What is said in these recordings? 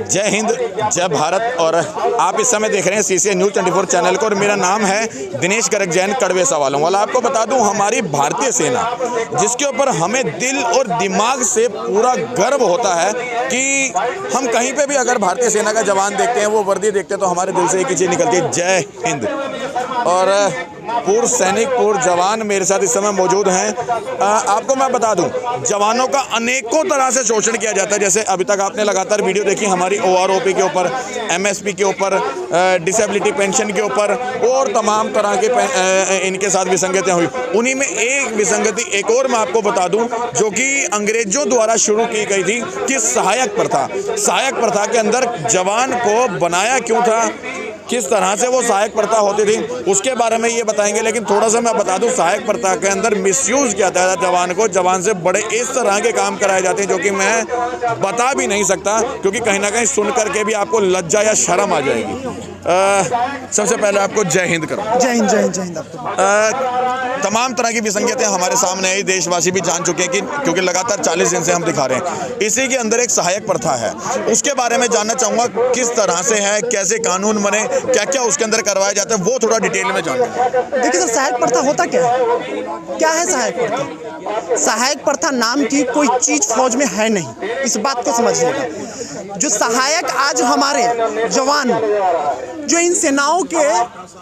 जय हिंद, जय भारत। और आप इस समय देख रहे हैं CCN न्यूज़ 24 चैनल को और मेरा नाम है दिनेश गर्ग जैन कड़वे सवालों वाला। आपको बता दूं, हमारी भारतीय सेना जिसके ऊपर हमें दिल और दिमाग से पूरा गर्व होता है कि हम कहीं पे भी अगर भारतीय सेना का जवान देखते हैं, वो वर्दी देखते हैं, तो हमारे दिल से एक ही चीज़ निकलती है, जय हिंद। और पूर्व सैनिक, पूर्व जवान मेरे साथ इस समय मौजूद हैं। आपको मैं बता दूं, जवानों का अनेकों तरह से शोषण किया जाता है। जैसे अभी तक आपने लगातार वीडियो देखी हमारी OROP के ऊपर, MSP के ऊपर, डिसेबिलिटी पेंशन के ऊपर और तमाम तरह के इनके साथ विसंगतियाँ हुई। उन्हीं में एक विसंगति एक और मैं आपको बता दूं, जो कि अंग्रेजों द्वारा शुरू की गई थी, कि सहायक प्रथा। सहायक प्रथा के अंदर जवान को बनाया क्यों था, किस तरह से वो सहायक प्रथा होती थी, उसके बारे में ये बताएंगे। लेकिन थोड़ा सा मैं बता दूं, सहायक प्रथा के अंदर मिसयूज़ किया जाता है जवान को। जवान से बड़े इस तरह के काम कराए जाते हैं जो कि मैं बता भी नहीं सकता, क्योंकि कहीं ना कहीं सुन करके भी आपको लज्जा या शर्म आ जाएगी। सबसे पहले आपको जय हिंद करो। जय हिंद, जय हिंद, जय हिंद। तमाम तरह की विसंगतियां हमारे सामने आई, देशवासी भी जान चुके हैं कि क्योंकि लगातार 40 दिन से हम दिखा रहे हैं। इसी के अंदर एक सहायक प्रथा है, उसके बारे में जानना चाहूँगा, किस तरह से है, कैसे कानून बने, क्या क्या उसके अंदर करवाया जाता है, वो थोड़ा डिटेल में जानना। देखिए सर, सहायक प्रथा होता क्या है सहायक प्रथा? सहायक प्रथा नाम की कोई चीज़ फौज में है नहीं, इस बात को समझिएगा। जो सहायक आज हमारे जवान, जो इन सेनाओं के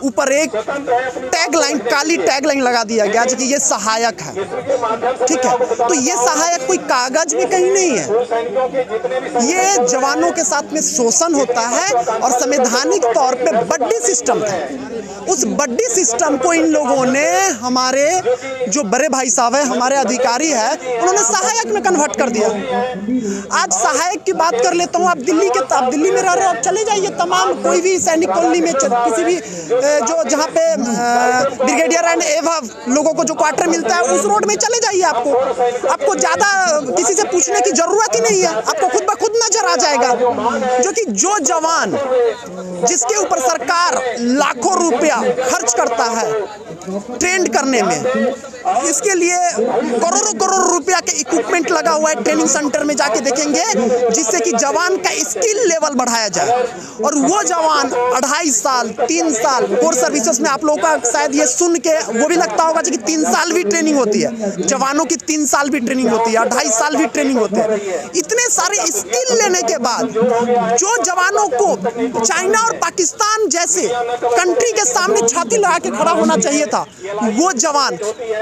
ऊपर एक टैगलाइन, काली टैगलाइन लगा दिया गया कि ये सहायक है, ठीक है। तो ये सहायक कोई कागज भी कहीं नहीं है, ये जवानों के साथ में शोषण होता है और संवैधानिक तौर पे बड्डी सिस्टम था। उस बड्डी सिस्टम को इन लोगों ने, हमारे जो बड़े भाई साहब है, हमारे अधिकारी है, उन्होंने सहायक में कन्वर्ट कर दिया। आज सहायक की बात कर लेता हूँ, आप दिल्ली में रह रहे हो, आप चले जाइए तमाम कोई भी सैनिक कॉलोनी में, किसी भी जो जहाँ पे ब्रिगेडियर एंड एवब लोगों को जो क्वार्टर मिलता है, उस रोड में चले जाइए। आपको ज़्यादा किसी से पूछने की जरूरत ही नहीं है, आपको खुद ब खुद नजर आ जाएगा। जो जवान जिसके ऊपर सरकार लाखों रुपया खर्च करता है ट्रेंड करने में, इसके लिए करोड़ों रुपया के इक्विपमेंट लगा हुआ है। ट्रेनिंग सेंटर में जाके देखेंगे, जिससे कि जवान का स्किल लेवल बढ़ाया जाए। और वो जवान 2.5 साल 3 साल कोर सर्विसेज में, आप लोगों का शायद ये सुन के वो भी लगता होगा कि 3 साल भी ट्रेनिंग होती है, जवानों की 3 साल भी ट्रेनिंग होती है, 2.5 साल भी ट्रेनिंग होती है। इतने सारे स्किल लेने के बाद जो जवानों को चाइना और पाकिस्तान जैसे कंट्री के सामने छाती लगा के खड़ा होना चाहिए था, वो जवान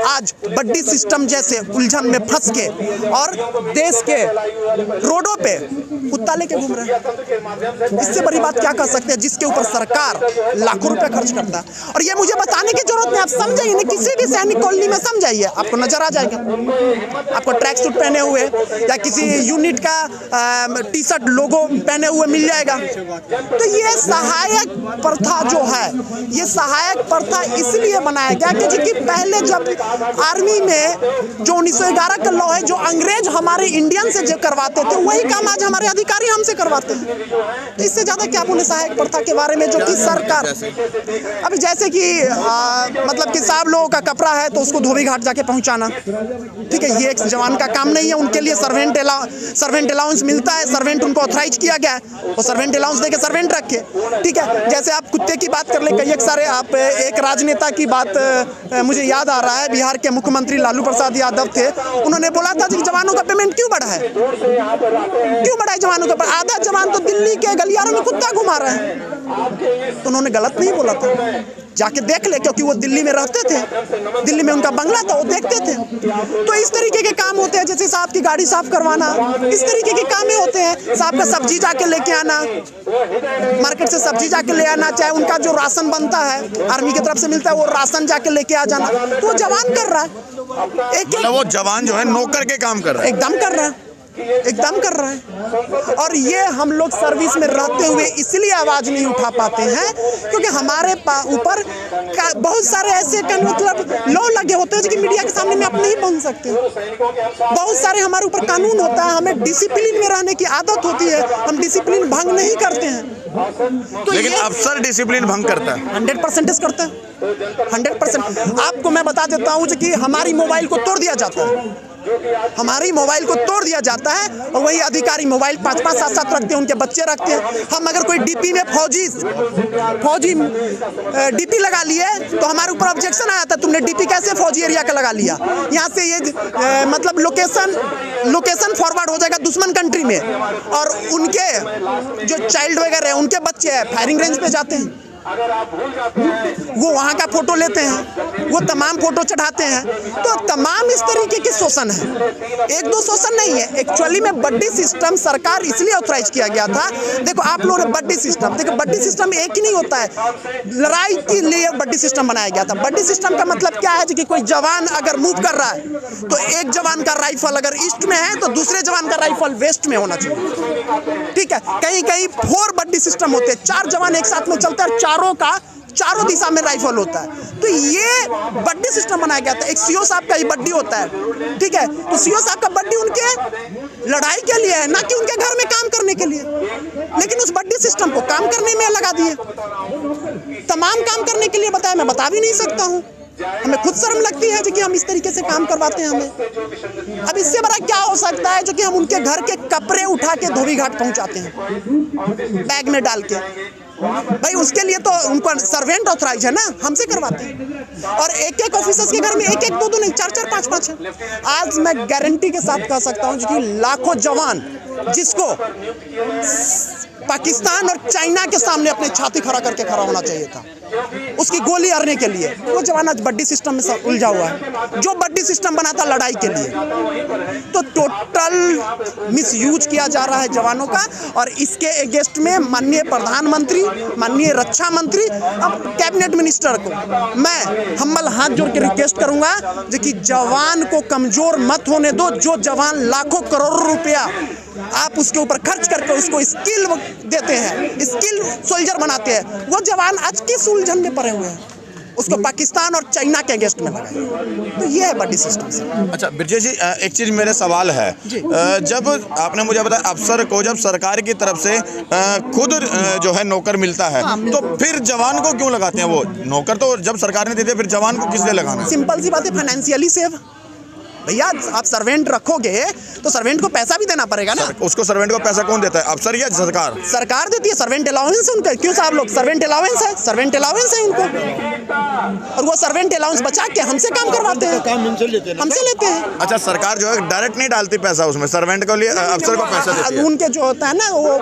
आज बड्डी सिस्टम जैसे उलझन में फंस के और देश के रोडों पे कुत्ता लेके घूम रहे हैं। इससे बड़ी बात क्या कर सकते हैं, जिसके ऊपर सरकार लाखों रुपए खर्च करता है। और ये मुझे बताने की जरूरत नहीं, आप समझाइए ना, किसी भी सैनिक कॉलोनी में समझाइए, आपको नजर आ जाएगा। आपको ट्रैक सूट पहने हुए या किसी यूनिट का टी-शर्ट लोगो पहने हुए मिल जाएगा। तो ये सहायक प्रथा जो है, ये सहायक प्रथा इसलिए बनाया गया कि पहले जब आर्मी में जो 1911 का लॉ है, जो अंग्रेज हमारे इंडियन से जो करवाते थे, वही काम आज हमारे अधिकारी हमसे करवाते हैं। तो इससे ज्यादा क्या बोले सहायक प्रथा के बारे में, जो कि सरकार अभी जैसे कि मतलब कि साहब लोगों का कपड़ा है तो उसको धोबी घाट जाके पहुंचाना, ठीक है, ये एक जवान का काम नहीं है। उनके लिए सर्वेंट अलाउंस मिलता है, सर्वेंट उनको ऑथराइज किया गया है, वो सर्वेंट अलाउंस देके सर्वेंट रखे, ठीक है। जैसे आप कुत्ते की बात कर ले, कई सारे आप एक राजनेता की बात मुझे याद आ रहा है, बिहार के मुख्यमंत्री लालू प्रसाद यादव थे, उन्होंने बोला था कि जवानों का पेमेंट क्यों बढ़ा है, क्यों बढ़ा है जवानों का? आधा जवान तो दिल्ली के गलियारों में कुत्ता घुमा रहे हैं। तो उन्होंने गलत नहीं बोला था, जाके देख ले, क्योंकि वो दिल्ली में रहते थे, दिल्ली में उनका बंगला था, वो देखते थे। तो इस तरीके के काम होते हैं, जैसे साहब की गाड़ी साफ करवाना, इस तरीके के काम होते हैं। साहब का सब्जी जाके लेके आना, मार्केट से सब्जी जाके ले आना, चाहे उनका जो राशन बनता है आर्मी की तरफ से मिलता है, वो राशन जाके लेके आ जाना, तो वो जवान कर रहा है। मतलब वो जवान जो है नौकर के काम कर रहा है, एकदम कर रहा है, एकदम कर रहा है। और ये हम लोग सर्विस में रहते हुए इसलिए आवाज नहीं उठा पाते हैं, क्योंकि हमारे ऊपर बहुत सारे ऐसे मतलब लॉ लगे होते हैं जो कि मीडिया के सामने में आप नहीं पहुंच सकते। बहुत सारे हमारे ऊपर कानून होता है, हमें डिसिप्लिन में रहने की आदत होती है, हम डिसिप्लिन भंग नहीं करते हैं। तो लेकिन अफसर डिसिप्लिन भंग करता है, 100% करता है, 100%। आपको मैं बता देता हूँ कि हमारी मोबाइल को तोड़ दिया जाता है, हमारी मोबाइल को तोड़ दिया जाता है और वही अधिकारी मोबाइल 5-5 7-7 रखते हैं, उनके बच्चे रखते हैं। हम अगर कोई डीपी में फौजी डीपी लगा लिए तो हमारे ऊपर ऑब्जेक्शन आया था, तुमने डीपी कैसे फौजी एरिया का लगा लिया। यहाँ से ये मतलब लोकेशन फॉरवर्ड हो जाएगा दुश्मन कंट्री में, और उनके जो चाइल्ड वगैरह है, उनके बच्चे हैं फायरिंग रेंज पे जाते हैं, वो वहाँ का फोटो लेते हैं, वो तमाम फोटो चढ़ाते हैं। तो तमाम इस तरीके के शोषण है, एक दो शोषण नहीं है। एक्चुअली में बड्डी सिस्टम सरकार इसलिए ऑथराइज किया गया था। देखो आप लोगों ने बड्डी सिस्टम, देखो बड्डी सिस्टम एक ही नहीं होता है, लड़ाई के लिए बड्डी सिस्टम बनाया गया था। बड्डी सिस्टम का मतलब क्या है कि कोई जवान अगर मूव कर रहा है तो एक जवान का राइफल अगर ईस्ट में है तो दूसरे जवान का राइफल वेस्ट में होना चाहिए, ठीक है। कहीं कहीं 4 बड्डी सिस्टम होते हैं, 4 जवान एक साथ में चलते हैं, चारों दिशा में राइफल होता है। तो ये बड्डी सिस्टम बनाया गया था। एक सीओ साहब का ही बड्डी होता है, ठीक है। तो सीओ साहब का बड्डी उनके लड़ाई के लिए है, ना कि उनके घर में काम करने के लिए। लेकिन उस बड्डी सिस्टम को काम करने में लगा दिए, तमाम काम करने के लिए बताया। मैं बता भी नहीं सकता हूँ, हमें खुद शर्म लगती है कि हम इस तरीके से काम करवाते हैं हमें। अब इससे बड़ा क्या हो सकता है जो कि हम उनके घर के कपड़े उठा के धोबी घाट पहुंचाते हैं बैग में डाल के। भाई उसके लिए तो उनको सर्वेंट ऑथराइज है ना, हमसे करवाते हैं। और एक ऑफिसर्स के घर में 1-1 2-2 नहीं 4-4 5-5 है। आज मैं गारंटी के साथ कह सकता हूं कि लाखों जवान जिसको पाकिस्तान और चाइना के सामने अपने छाती खड़ा करके खड़ा होना चाहिए था उसकी गोली अड़ने के लिए, वो जवान आज बड्डी सिस्टम में उलझा हुआ है, जो बड्डी सिस्टम बना था लड़ाई के लिए। तो टोटल मिसयूज किया जा रहा है जवानों का। और इसके अगेंस्ट में माननीय प्रधानमंत्री, माननीय रक्षा मंत्री, अब कैबिनेट मिनिस्टर को मैं हम्बल हाथ जोड़ के रिक्वेस्ट करूंगा कि जवान को कमजोर मत होने दो। जो जवान लाखों करोड़ों रुपया आप उसके ऊपर खर्च करके उसको स्किल देते हैं, स्किल सोल्जर बनाते हैं, वो जवान आज किस उलझन में पड़े हुए हैं, उसको पाकिस्तान और चाइना के अगेंस्ट में लगाए। तो ये है बड्डी सिस्टम से। अच्छा ब्रजेश जी, एक चीज़ मेरे सवाल है, जब आपने मुझे बताया अफसर को जब सरकार की तरफ से खुद जो है नौकर मिलता है, तो फिर जवान को क्यों लगाते हैं? वो नौकर तो जब सरकार ने दे दिया, फिर जवान को किस लिए लगाना है? सिंपल सी बात है, फाइनेंशियली सेव। भैया आप सर्वेंट रखोगे तो सर्वेंट को पैसा भी देना पड़ेगा ना। उसको सर्वेंट को पैसा कौन देता है, अफसर या सरकार? सरकार देती है, सर्वेंट अलाउंस है उनका। क्यों साहब लोग, सर्वेंट अलाउंस है, सर्वेंट अलाउंस है उनको, और वो सर्वेंट अलाउंस बचा के हमसे काम करवाते हैं, काम हमसे लेते हैं। अच्छा, सरकार जो है डायरेक्ट नहीं डालती पैसा उसमें, सर्वेंट को लिए अफसर को पैसा देती है। उनके जो होता है ना वो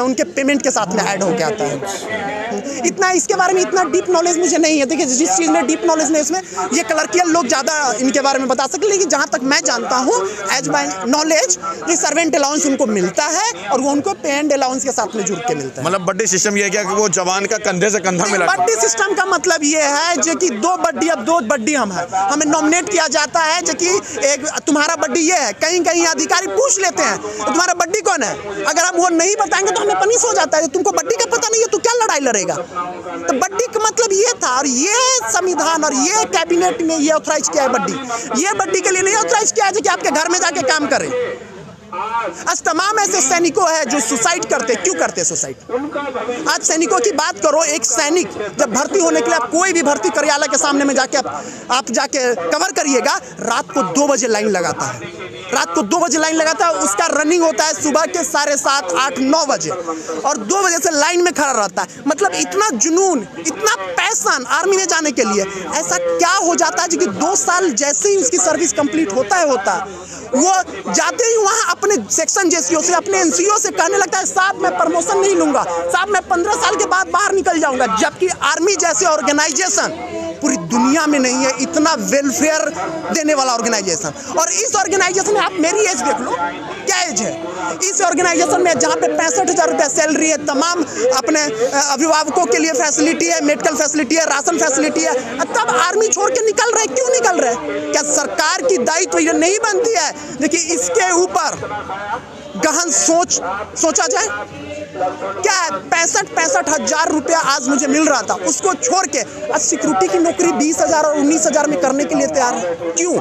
उनके पेमेंट के साथ में ऐड होके आता है। इतना इसके बारे में इतना डीप नॉलेज मुझे नहीं है। देखिए जिस चीज़ में डीप नॉलेज नहीं, इसमें ये क्लर्कियल लोग ज़्यादा इनके बारे में बता सकते, लेकिन जहाँ तक मैं जानता हूँ एज माय नॉलेज, ये सर्वेंट अलाउंस उनको मिलता है और वो उनको पे एंड अलाउंस के साथ में जुड़ के मिलता है। मतलब बड्डी सिस्टम ये क्या कि वो जवान का कंधे से कंधा मिला? बड्डी सिस्टम का मतलब ये है जो कि 2 बड्डी, अब 2 बड्डी हम है, हमें नॉमिनेट किया जाता है जो कि एक तुम्हारा बड्डी ये है। कहीं कहीं अधिकारी पूछ लेते हैं तो तुम्हारा बड्डी कौन है, अगर हम वो नहीं बताएंगे तो हमें पनिश हो जाता है। तुमको बड्डी का पता नहीं है तो क्या लड़ाई लड़ेगा? तो बड्डी का मतलब ये था, और ये संविधान और ये कैबिनेट ने ये ऑथराइज किया है बड्डी। ये बड्डी के लिए नहीं ऑथराइज किया है कि आपके घर में जाके काम करें। आज तमाम ऐसे सैनिकों हैं जो सुसाइड करते, क्यों करते सुसाइड? आज सैनिकों की बात करो, एक सैनिक जब भर्ती होने के लिए आप कोई भी भर्ती कार्यालय के सामने में जाके आप जाके कवर करिएगा, रात को 2 बजे लाइन लगाता है, रात को 2 बजे लाइन लगाता है। उसका रनिंग होता है सुबह के 7:30, 8, 9 बजे, और 2 बजे से लाइन में खड़ा रहता है। मतलब इतना जुनून, इतना पैशन आर्मी में जाने के लिए। ऐसा क्या हो जाता है कि 2 साल जैसे ही उसकी सर्विस कंप्लीट होता है वो जाते ही वहाँ अपने सेक्शन जेसीओ से, अपने एनसीओ से कहने लगता है साहब मैं प्रमोशन नहीं लूंगा, साहब मैं 15 साल के बाद बाहर निकल जाऊंगा। जबकि आर्मी जैसे ऑर्गेनाइजेशन पूरी दुनिया में नहीं है इतना वेलफेयर देने वाला ऑर्गेनाइजेशन। और इस ऑर्गेनाइजेशन में आप मेरी एज देख लो, क्या एज है इस ऑर्गेनाइजेशन में, जहाँ पे 65,000 रुपया सैलरी है, तमाम अपने अभिभावकों के लिए फैसिलिटी है, मेडिकल फैसिलिटी है, राशन फैसिलिटी है, तब आर्मी छोड़ के निकल रहे। क्यों निकल रहे? क्या सरकार की दायित्व ये नहीं बनती है? देखिए इसके ऊपर गहन सोचा जाए। क्या है, 65,000 रुपया आज मुझे मिल रहा था, उसको छोड़ के आज सिक्योरिटी की नौकरी 20,000 और 19,000 में करने के लिए तैयार है। क्यों?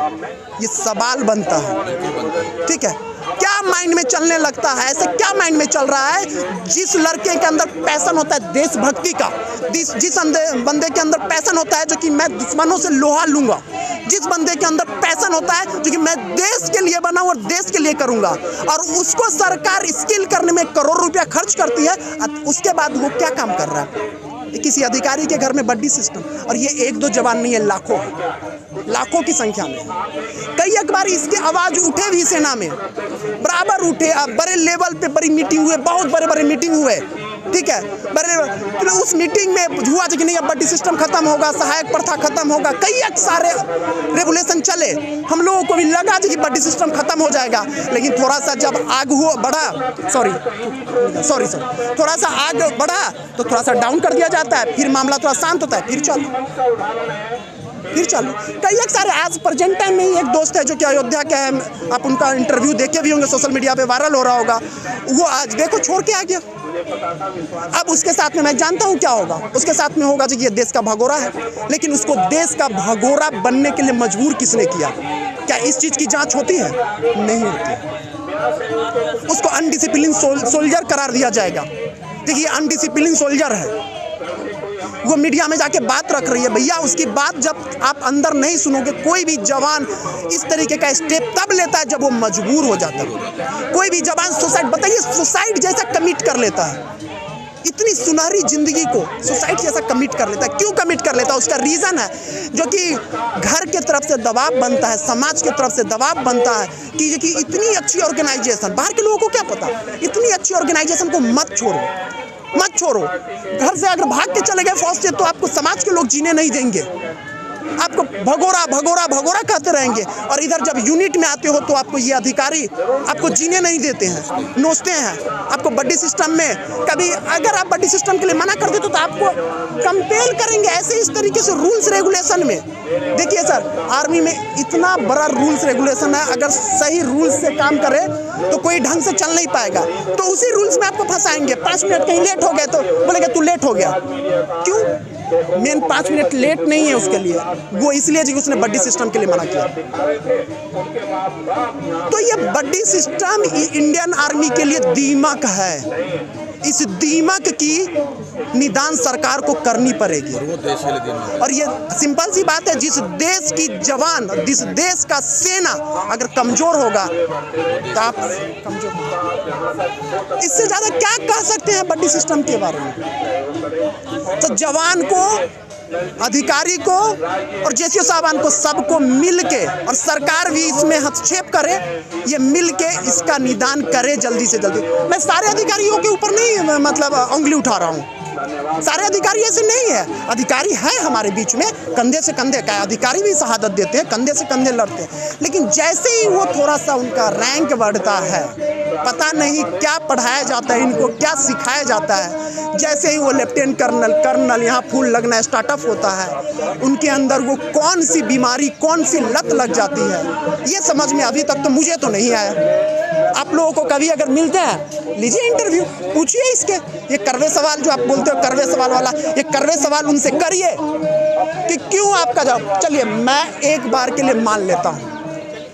ये सवाल बनता है, ठीक है। क्या माइंड में चलने लगता है, ऐसे क्या माइंड में चल रहा है? जिस लड़के के अंदर पैशन होता है देशभक्ति का, जिस बंदे के अंदर पैशन होता है जो कि मैं दुश्मनों से लोहा लूंगा, जिस बंदे के अंदर पैशन होता है जो कि मैं देश के लिए बना और देश के लिए करूंगा, और उसको सरकार स्किल करने में करोड़ रुपया खर्च करती है, उसके बाद वो क्या काम कर रहा है? किसी अधिकारी के घर में बड्डी सिस्टम, और ये एक दो जवान नहीं है, लाखों की संख्या में। कई एक बार इसकी आवाज उठे भी सेना में, बराबर उठे, बड़े लेवल पे बड़ी मीटिंग हुए, बहुत बड़े मीटिंग हुए, ठीक है, बड़े उस मीटिंग में हुआ कि नहीं अब बड्डी सिस्टम खत्म होगा, सहायक प्रथा खत्म होगा, कई एक सारे रेगुलेशन चले, हम लोगों को भी लगा कि बड्डी सिस्टम खत्म हो जाएगा, लेकिन थोड़ा सा जब आग हुआ बढ़ा, थोड़ा सा आग बढ़ा तो थोड़ा सा डाउन कर दिया जाता है, फिर मामला थोड़ा शांत होता है, फिर चलो। कई एक सारे आज प्रेजेंट टाइम में ही एक दोस्त है जो कि अयोध्या के हैं, आप उनका इंटरव्यू देखे भी होंगे, सोशल मीडिया पे वायरल हो रहा होगा, वो आज देखो छोड़ के आ गया। अब उसके साथ में मैं जानता हूँ क्या होगा, उसके साथ में होगा कि ये देश का भगोड़ा है, लेकिन उसको देश का भगोड़ा बनने के लिए मजबूर किसने किया? क्या इस चीज़ की जांच होती है? नहीं होती। उसको अनडिसिप्लिन सोल्जर करार दिया जाएगा। देखिए अनडिसिप्लिन सोल्जर है, वो मीडिया में जाके बात रख रही है। भैया उसकी बात जब आप अंदर नहीं सुनोगे, कोई भी जवान इस तरीके का स्टेप तब लेता है जब वो मजबूर हो जाता है। कोई भी जवान सुसाइड, बताइए सुसाइड जैसा कमिट कर लेता है, इतनी सुनहरी जिंदगी को सुसाइड जैसा कमिट कर लेता है। क्यों कमिट कर लेता है? उसका रीज़न है जो कि घर के तरफ से दबाव बनता है, समाज के तरफ से दबाव बनता है कि इतनी अच्छी ऑर्गेनाइजेशन, बाहर के लोगों को क्या पता, इतनी अच्छी ऑर्गेनाइजेशन को मत छोड़ो। घर से अगर भाग के चले गए फौज से तो आपको समाज के लोग जीने नहीं देंगे, आपको भगोरा कहते रहेंगे, और इधर जब यूनिट में आते हो तो आपको ये अधिकारी आपको जीने नहीं देते हैं, नोचते हैं आपको बड्डी सिस्टम में। कभी अगर आप बड्डी सिस्टम के लिए मना कर देते तो आपको कंपेल करेंगे, ऐसे इस तरीके से रूल्स रेगुलेशन में। देखिए सर, आर्मी में इतना बड़ा रूल्स रेगुलेशन है, अगर सही रूल्स से काम करे तो कोई ढंग से चल नहीं पाएगा, तो उसी रूल्स में आपको फंसाएंगे। 5 मिनट कहीं लेट हो गए तो बोलेंगे तू लेट हो गया। क्यों? मेन 5 मिनट लेट नहीं है उसके लिए, वो इसलिए जी उसने बड्डी सिस्टम के लिए मना किया। तो ये बड्डी सिस्टम इंडियन आर्मी के लिए दीमक है। इस दीमक की निदान सरकार को करनी पड़ेगी, और ये सिंपल सी बात है, जिस देश की जवान, जिस देश का सेना अगर कमजोर होगा तो आप कमजोर होगा। इससे ज्यादा क्या कह सकते हैं बड्डी सिस्टम के बारे में? तो जवान को, अधिकारी को और जेसीओ साहबान को, सबको मिल के, और सरकार भी इसमें हस्तक्षेप करे, ये मिल के इसका निदान करे जल्दी से जल्दी। मैं सारे अधिकारियों के ऊपर नहीं मतलब उंगली उठा रहा हूँ, सारे अधिकारी ऐसे नहीं है, अधिकारी है हमारे बीच में, कंधे से कंधे का अधिकारी भी शहादत देते हैं, कंधे से कंधे लड़ते हैं, लेकिन जैसे ही वो थोड़ा सा उनका रैंक बढ़ता है, पता नहीं क्या पढ़ाया जाता है इनको, क्या सिखाया जाता है, जैसे ही वो लेफ्टिनेंट कर्नल यहाँ फूल लगना स्टार्टअप होता है, उनके अंदर वो कौन सी बीमारी, कौन सी लत लग जाती है, ये समझ में अभी तक तो मुझे तो नहीं आया। आप लोगों को कभी अगर मिलते हैं, लीजिए इंटरव्यू, पूछिए इसके, ये करवे सवाल जो आप बोलते हो करवे सवाल वाला, ये करवे सवाल उनसे करिए कि क्यों आपका जवाब। चलिए मैं एक बार के लिए मान लेता हूँ,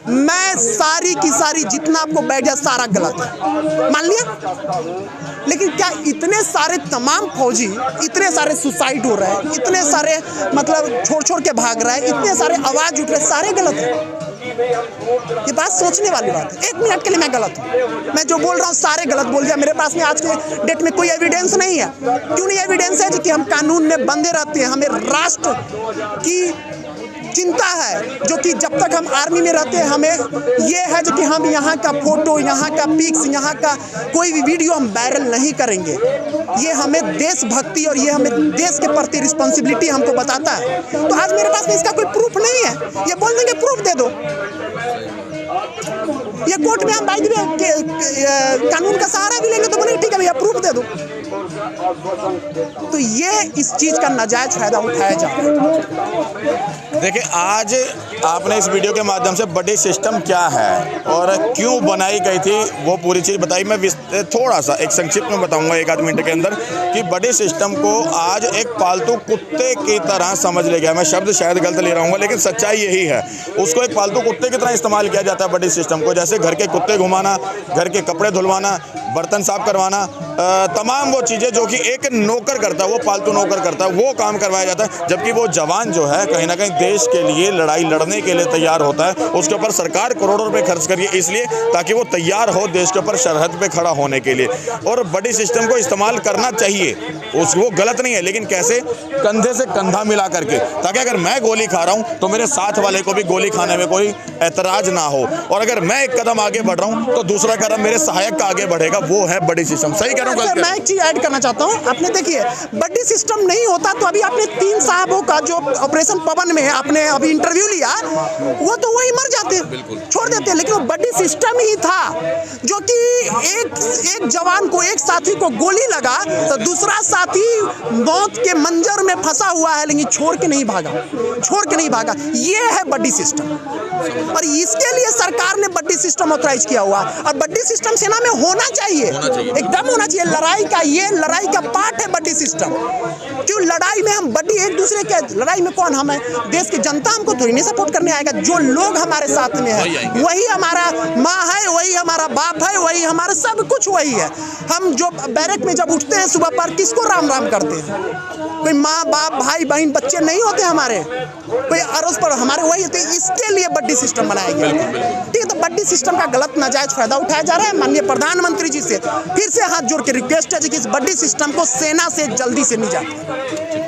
मैं सारी की सारी जितना आपको बैठ जाए सारा गलत है, मान लिया, लेकिन क्या इतने सारे तमाम फौजी, इतने सारे सुसाइड हो रहे हैं, इतने सारे मतलब छोड़ के भाग रहे हैं, इतने सारे आवाज उठ रहे, सारे गलत हैं? ये बात सोचने वाली बात है। 1 मिनट के लिए मैं गलत हूँ, मैं जो बोल रहा हूँ सारे गलत बोल दिया, मेरे पास में आज के डेट में कोई एविडेंस नहीं है। क्यों नहीं एविडेंस है? कि हम कानून में बंधे रहते हैं, हमें राष्ट्र की चिंता है, जो कि जब तक हम आर्मी में रहते हैं हमें ये है जो कि हम यहाँ का फोटो, यहाँ का पिक्स, यहाँ का कोई भी वीडियो हम वायरल नहीं करेंगे। ये हमें देशभक्ति और ये हमें देश के प्रति रिस्पॉन्सिबिलिटी हमको बताता है। तो आज मेरे पास में इसका कोई प्रूफ नहीं है, ये बोल देंगे प्रूफ दे दो, ये कोर्ट में हम कानून का सहारा भी लेंगे तो बोलेंगे ठीक है भैया प्रूफ दे दो। तो ये इस चीज़ का नाजायज फायदा उठाया जा रहा है। देखिए, आज आपने इस वीडियो के माध्यम से बडी सिस्टम क्या है और क्यों बनाई गई थी वो पूरी चीज़ बताई। मैं थोड़ा सा एक संक्षिप्त में बताऊंगा 1 आध मिनट के अंदर कि बडी सिस्टम को आज एक पालतू कुत्ते की तरह समझ ले गया। मैं शब्द शायद गलत ले रहा हूँ, लेकिन सच्चाई यही है। उसको एक पालतू कुत्ते की तरह इस्तेमाल किया जाता है बडी सिस्टम को। जैसे घर के कुत्ते घुमाना, घर के कपड़े धुलवाना, बर्तन साफ करवाना, तमाम वो चीज़ें जो कि एक नौकर करता है, वो पालतू नौकर करता है, वो काम करवाया जाता है। जबकि वो जवान जो है कहीं ना कहीं देश के लिए लड़ाई लड़ने के लिए तैयार होता है। उसके ऊपर सरकार करोड़ों रुपए खर्च करिए इसलिए ताकि वो तैयार हो देश के ऊपर सरहद पे खड़ा होने के लिए। और बड़ी सिस्टम को इस्तेमाल करना चाहिए, वो गलत नहीं है, लेकिन कैसे? कंधे से कंधा मिला करके, ताकि अगर मैं गोली खा रहा हूँ तो मेरे साथ वाले को भी गोली खाने में कोई ऐतराज ना हो। और अगर मैं एक कदम आगे बढ़ रहा हूँ तो दूसरा कदम मेरे सहायक का आगे बढ़ेगा। वो है बड़ी सिस्टम। सही कह रहा हूँ? मैं एक चीज ऐड करना चाहता हूँ। आपने देखिए, बड़ी सिस्टम नहीं होता तो अभी आपने 3 साहबों का जो ऑपरेशन पवन में है आपने अभी इंटरव्यू लिया, वो तो वही मर जाते, छोड़ देते। लेकिन वो बड़ी सिस्टम ही था जो कि एक जवान को, एक साथी को गोली लगा तो दूसरा साथी मौत के मंजर में फंसा हुआ है, लेकिन छोड़ के नहीं भागा। ये है बड़ी सिस्टम, और इसके लिए सरकार ने बड़ी सिस्टम ऑथराइज किया हुआ। और बड़ी सिस्टम सेना में होना चाहिए, एकदम होना चाहिए। ये लड़ाई का पार्ट है बड़ी सिस्टम। क्यों लड़ाई में हम बड़ी एक दूसरे के लड़ाई में कौन? हम है देश की जनता, हमको थोड़ी नहीं सपोर्ट करने आएगा। जो लोग हमारे साथ में है वही हमारा माँ है, वही हमारा बाप है, वही हमारा सब कुछ वही है। हम जो बैरक में जब उठते हैं सुबह पर किसको राम राम करते हैं? कोई माँ बाप भाई बहन बच्चे नहीं होते हमारे, कोई अड़ोस पर हमारे वही होते। इसके लिए बड़ी सिस्टम बनाया गया। ठीक है, तो बड़ी सिस्टम का गलत नाजायज फायदा उठाया जा रहा है। माननीय प्रधानमंत्री जी से फिर से हाथ जोड़ के रिक्वेस्ट है कि इस बड़ी सिस्टम को सेना से जल्दी से निजात।